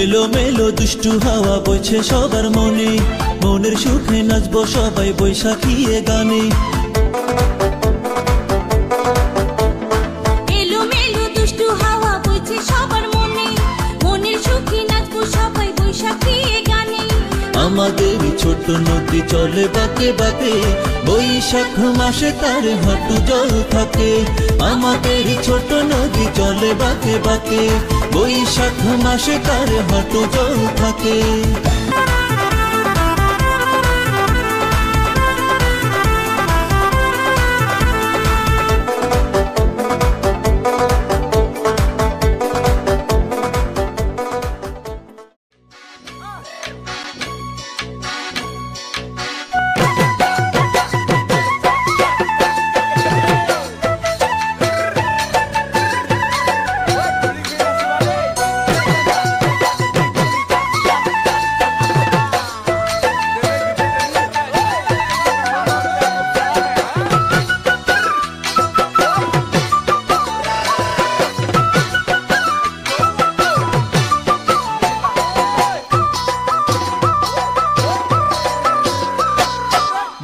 এলো মেলো দুষ্টু হাওয়া বইছে সবার মনে, মনের সুখে নাচবো সবাই বৈশাখী এ গানে। এলো মেলো দুষ্টু হাওয়া বইছে সবার মনে, মনের সুখে নাচবো সবাই বৈশাখী এ গানে। আমাদের ছোট নদী চলে বাঁকে বাঁকে, বৈশাখ মাসে তার হাঁটু জল থাকে। আমাদের ছোট নদী চলে বাঁকে বাঁকে, বৈশাখ মাসে তার হাঁটু জল থাকে।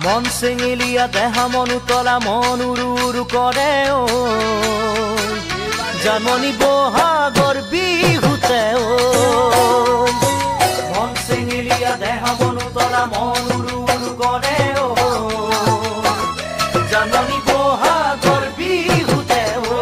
মন চেঙেলিয়া দেহা মনু তলা মন উৰু উৰু কৰে ঐ, জানমণি বহাগৰ বিহুতে ঐ। মন চেঙেলিয়া দেহা মনু তলা মন উৰু উৰু কৰে ঐ, জানমণি বহাগৰ বিহুতে ঐ।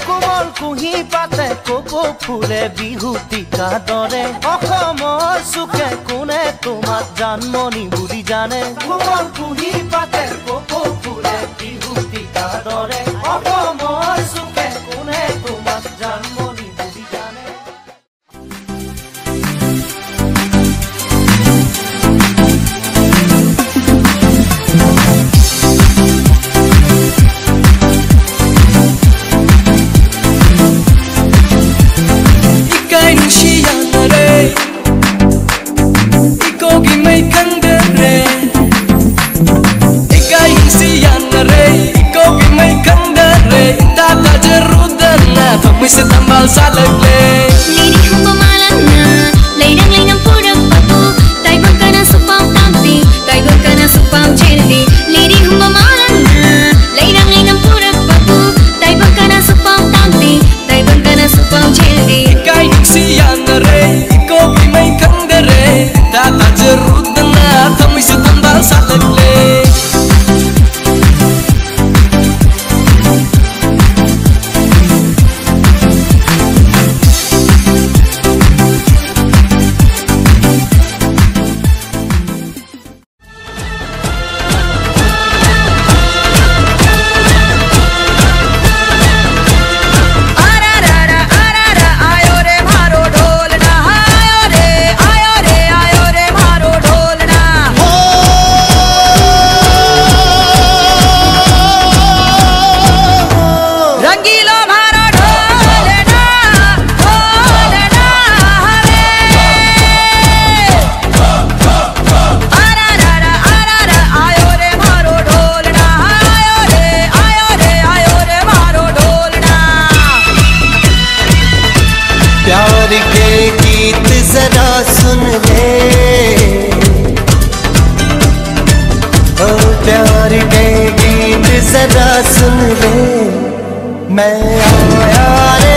কোমল কুঁহি পাতে কপৌ ফুলে বিহুতিকা দৰে, অসমৰ চুকে কোনে তোমাক জানমণি বুলি জানে। কোমল কুঁহি পাতে কপৌ ফুলে বিহুতিকা দৰে, অসমৰ চুকে কোনে তোমাক জানমণি বুলি জানে। Bisa tambal salagle Lirih pemalanna Laidang-laidang pura papu Taibang kana supam tampi Taibang kana supam cerdi Lirih pemalanna Laidang-laidang pura papu Taibang kana supam tampi Taibang kana supam cerdi Ikai siyan re Iko gimay kandere Tata jerudana Kami bisa tambal salagle प्यार के गीत जरा सुन ले मैं आया रे